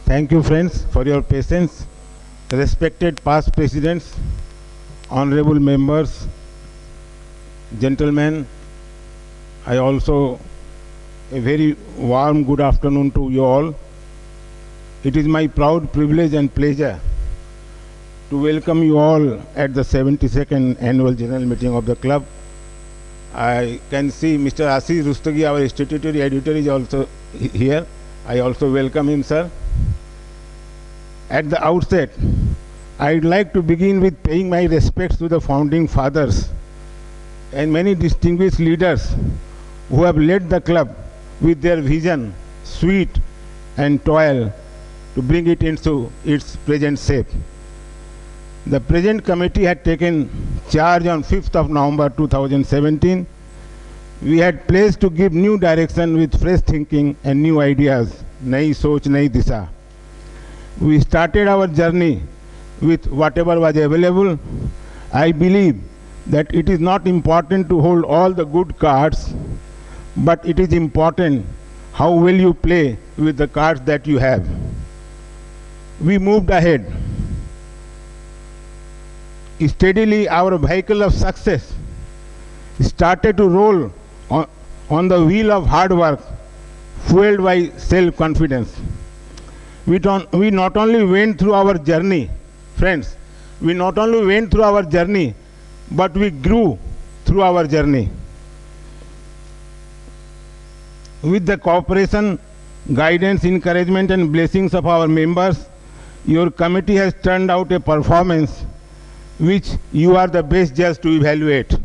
Thank you, friends, for your patience. Respected past presidents, honorable members, gentlemen, I also a very warm good afternoon to you all. It is my proud privilege and pleasure to welcome you all at the 72nd annual general meeting of the club. I can see Mr. Ashish Rustagi, our statutory editor, is also here. I also welcome him, sir. At the outset, I'd like to begin with paying my respects to the founding fathers and many distinguished leaders who have led the club with their vision, sweat, and toil to bring it into its present shape. The present committee had taken charge on 5th of November 2017. We had pledged to give new direction with fresh thinking and new ideas. Nayi soch, nayi disha. We started our journey with whatever was available. I believe that it is not important to hold all the good cards, but it is important how well you play with the cards that you have. We moved ahead. Steadily, our vehicle of success started to roll on the wheel of hard work, fueled by self-confidence. We not only went through our journey, friends, we not only went through our journey, but we grew through our journey. With the cooperation, guidance, encouragement, and blessings of our members, your committee has turned out a performance which you are the best judge to evaluate.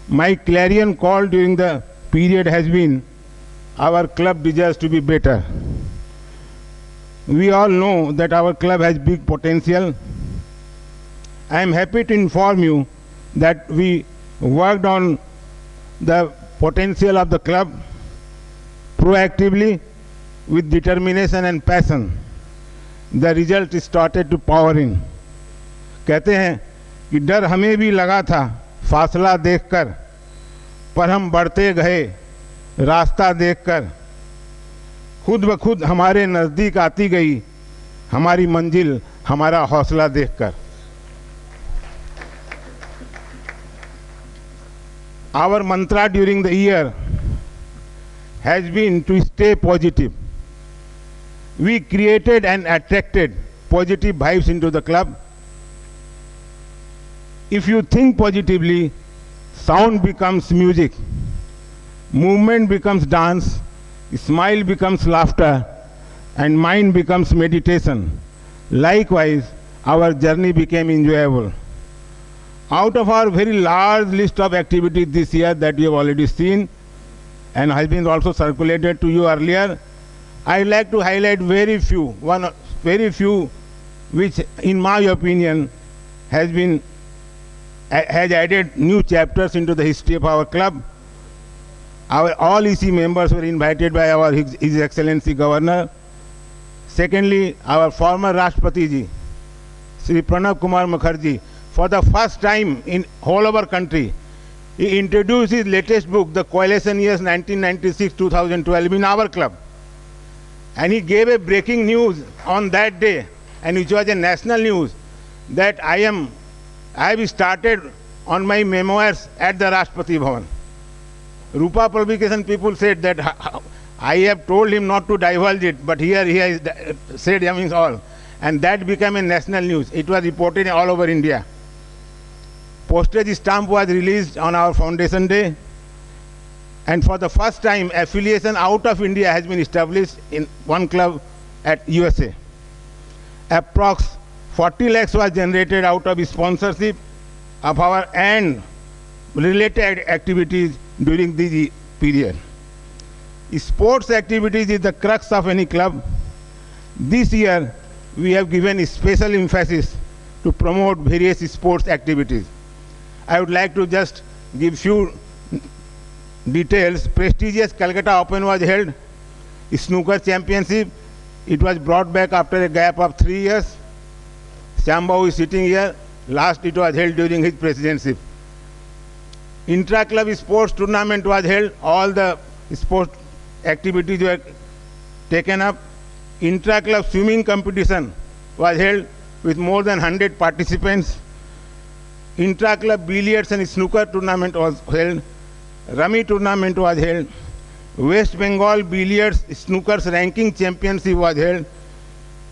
My clarion call during the period has been, our club deserves to be better. We all know that our club has big potential. I am happy to inform you that we worked on the potential of the club proactively with determination and passion. The result started to pour in. कहते हैं कि डर हमें भी लगा था फासला देखकर, पर हम बढ़ते गए रास्ता देखकर। खुद ब खुद हमारे नज़दीक आती गई हमारी मंजिल, हमारा हौसला देखकर। Our mantra during the year has been to stay positive. We created and attracted positive vibes into the club. If you think positively, sound becomes music, movement becomes dance, smile becomes laughter, and mind becomes meditation. Likewise, our journey became enjoyable. Out of our very large list of activities this year that you have already seen and has been also circulated to you earlier, I like to highlight very few which in my opinion has added new chapters into the history of our club. All EC members were invited by His Excellency Governor. Secondly, our former Rashtrapati ji, Sri Pranab Kumar Mukherjee, for the first time in whole of our country, he introduced his latest book, The Coalition Years 1996-2012, in our club. And he gave a breaking news on that day, and which was a national news, that I have started on my memoirs at the Rashtrapati Bhavan. Rupa publication people said that I have told him not to divulge it, but here he has said all. And that became a national news. It was reported all over India. Postage stamp was released on our foundation day. And for the first time, affiliation out of India has been established in one club at USA. Approx 40 lakhs was generated out of sponsorship of our and related activities during this period. Sports activities is the crux of any club. This year, we have given special emphasis to promote various sports activities. I would like to just give few details. Prestigious Calcutta Open was held. Snooker Championship, it was brought back after a gap of 3 years. Shambhav is sitting here. Last it was held during his presidency. Intra-club sports tournament was held. All the sport activities were taken up. Intra-club swimming competition was held with more than 100 participants. Intra-club billiards and snooker tournament was held. Rummy tournament was held. West Bengal Billiards Snookers Ranking Championship was held.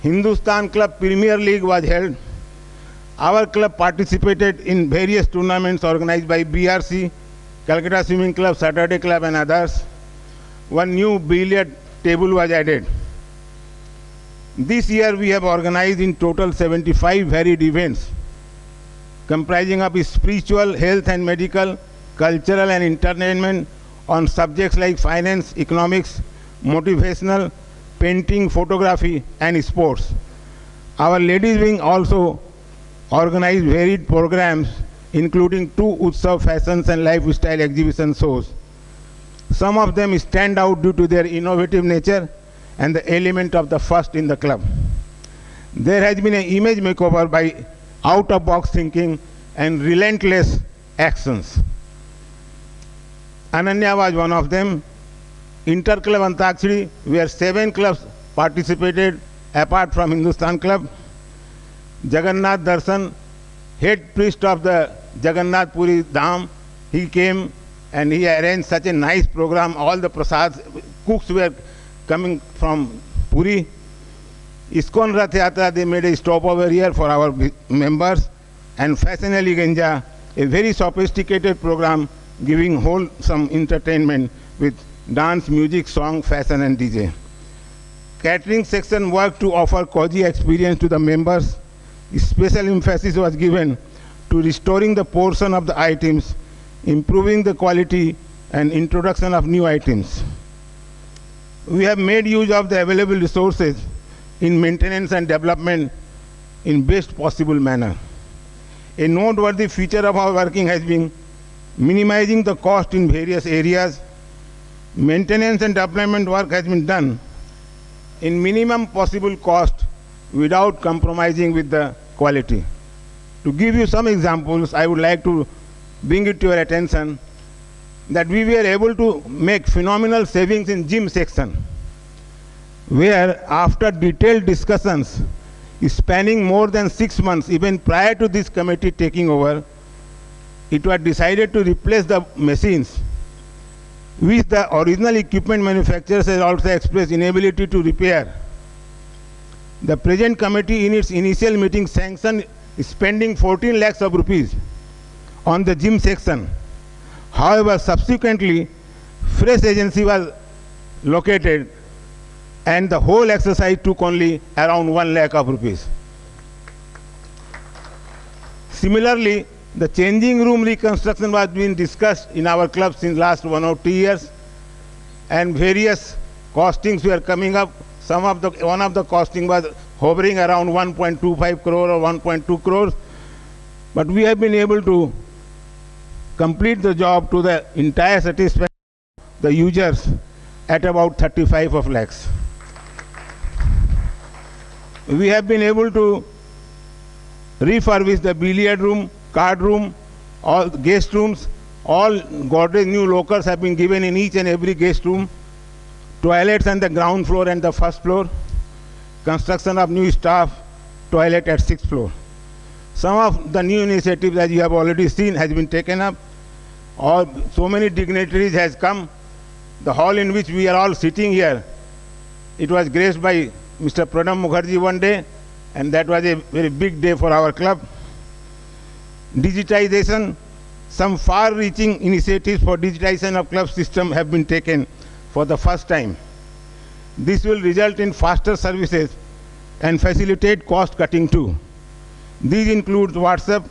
Hindustan Club Premier League was held. Our club participated in various tournaments organized by BRC, Calcutta Swimming Club, Saturday Club and others. One new billiard table was added. This year we have organized in total 75 varied events comprising of spiritual, health and medical, cultural and entertainment on subjects like finance, economics, motivational, painting, photography and sports. Our ladies wing also organized varied programs including 2 Utsav fashions and lifestyle exhibition shows. Some of them stand out due to their innovative nature and the element of the first in the club. There has been an image makeover by out-of-box thinking and relentless actions. Ananya was one of them. Inter-club Antakshari, where 7 clubs participated apart from Hindustan Club. Jagannath Darshan, head priest of the Jagannath Puri Dham, he came and he arranged such a nice program. All the prasads, cooks were coming from Puri. ISKCON Rath Yatra, they made a stopover here for our members. And Fashion Eleganza, a very sophisticated program giving wholesome entertainment with dance, music, song, fashion and DJ. Catering section worked to offer cozy experience to the members. Special emphasis was given to restoring the portion of the items, improving the quality and introduction of new items. We have made use of the available resources in maintenance and development in best possible manner. A noteworthy feature of our working has been minimizing the cost in various areas. Maintenance and development work has been done in minimum possible cost without compromising with the quality. To give you some examples, I would like to bring it to your attention that we were able to make phenomenal savings in gym section, where after detailed discussions spanning more than 6 months, even prior to this committee taking over, it was decided to replace the machines which the original equipment manufacturers has also expressed inability to repair. The present committee in its initial meeting sanctioned spending 14 lakhs of rupees on the gym section. However, subsequently, fresh agency was located and the whole exercise took only around 1 lakh of rupees. Similarly, the changing room reconstruction was being discussed in our club since last 1 or 2 years, and various costings were coming up. One of the costing was hovering around 1.25 crore or 1.2 crores, but we have been able to complete the job to the entire satisfaction of the users at about 35 of lakhs. We have been able to refurbish the billiard room, card room, all guest rooms. All Godrej new lockers have been given in each and every guest room. Toilets on the ground floor and the first floor. Construction of new staff toilet at 6th floor. Some of the new initiatives, as you have already seen, has been taken up. So many dignitaries has come. The hall in which we are all sitting here, it was graced by Mr. Pranab Mukherjee one day, and that was a very big day for our club. Digitization, some far-reaching initiatives for digitization of club system have been taken for the first time. This will result in faster services and facilitate cost cutting too. These include WhatsApp,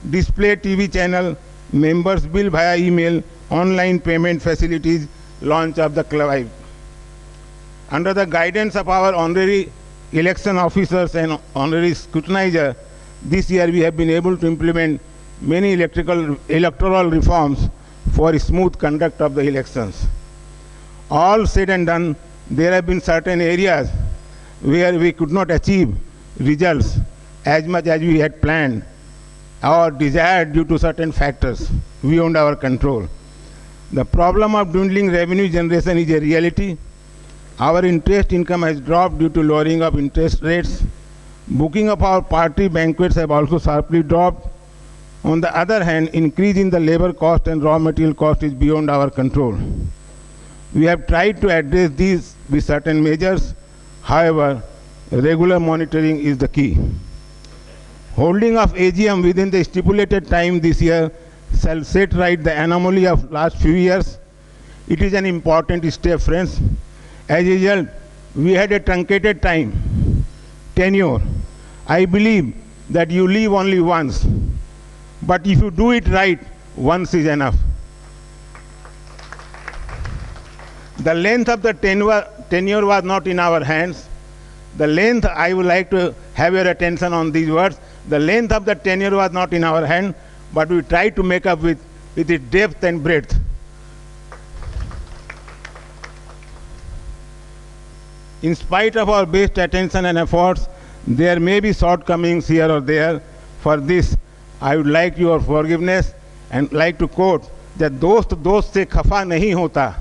display TV channel, members bill via email, online payment facilities, launch of the club. Under the guidance of our honorary election officers and honorary scrutinizer, this year we have been able to implement many electoral reforms for smooth conduct of the elections. All said and done, there have been certain areas where we could not achieve results as much as we had planned or desired due to certain factors beyond our control. The problem of dwindling revenue generation is a reality. Our interest income has dropped due to lowering of interest rates. Booking of our party banquets have also sharply dropped. On the other hand, increase in the labor cost and raw material cost is beyond our control. We have tried to address these with certain measures. However, regular monitoring is the key. Holding of AGM within the stipulated time this year shall set right the anomaly of last few years. It is an important step, friends. As a result, we had a truncated tenure. I believe that you live only once, but if you do it right, once is enough. The length of the tenure was not in our hands. The length, I would like to have your attention on these words. The length of the tenure was not in our hand, but we tried to make up with its depth and breadth. In spite of our best attention and efforts, there may be shortcomings here or there. For this, I would like your forgiveness and like to quote that दोस्त दोस्त से खफा नहीं होता,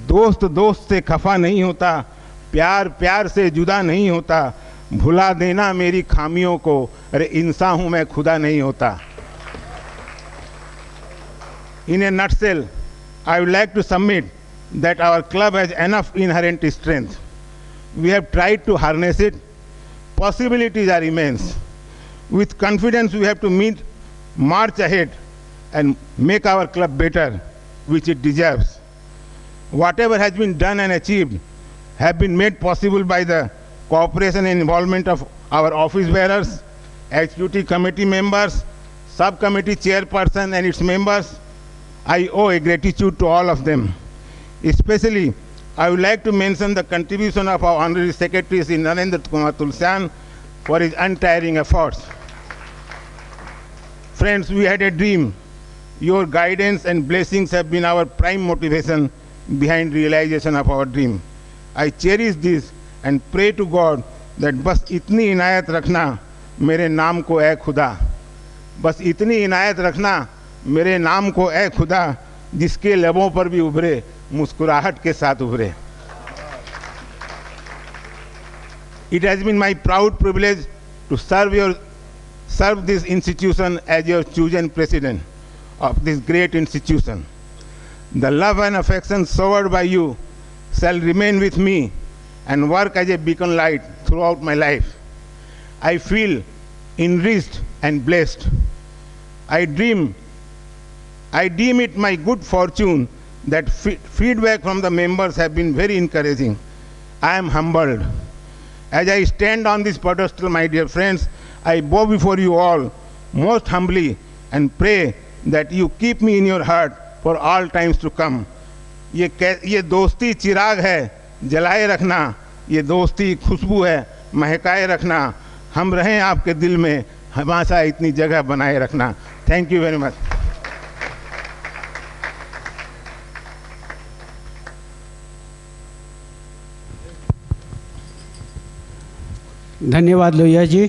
दोस्त दोस्त से खफा नहीं होता, प्यार प्यार से जुदा नहीं होता, भुला देना मेरी खामियों को, अरे इंसान हूँ मैं खुदा नहीं होता. In a nutshell, I would like to submit that our club has enough inherent strength. We have tried to harness it. Possibilities are immense. With confidence, we have to march ahead and make our club better, which it deserves. Whatever has been done and achieved have been made possible by the cooperation and involvement of our office bearers, executive committee members, subcommittee chairperson and its members. I owe a gratitude to all of them. Especially, I would like to mention the contribution of our Honorary Secretary, Sri Narendra Kumar Tulsian, for his untiring efforts. Friends, we had a dream. Your guidance and blessings have been our prime motivation behind realization of our dream. I cherish this and pray to God that बस इतनी इनायत रखना मेरे नाम को ऐ खुदा, बस इतनी इनायत रखना मेरे नाम को ऐ खुदा, जिसके लबों पर भी उभरे मुस्कुराहट के साथ उभरे. It has been my proud privilege to serve this institution as your chosen president of this great institution. The love and affection showered by you shall remain with me and work as a beacon light throughout my life. I feel enriched and blessed. I deem it my good fortune that feedback from the members have been very encouraging. I am humbled. As I stand on this pedestal, my dear friends, I bow before you all most humbly and pray that you keep me in your heart for all times to come. ये दोस्ती चिराग है, जलाए रखना, ये दोस्ती खुशबू है, महकाए रखना, हम रहें आपके दिल में, हमेशा इतनी जगह बनाए रखना. Thank you very much. धन्यवाद लोहिया जी.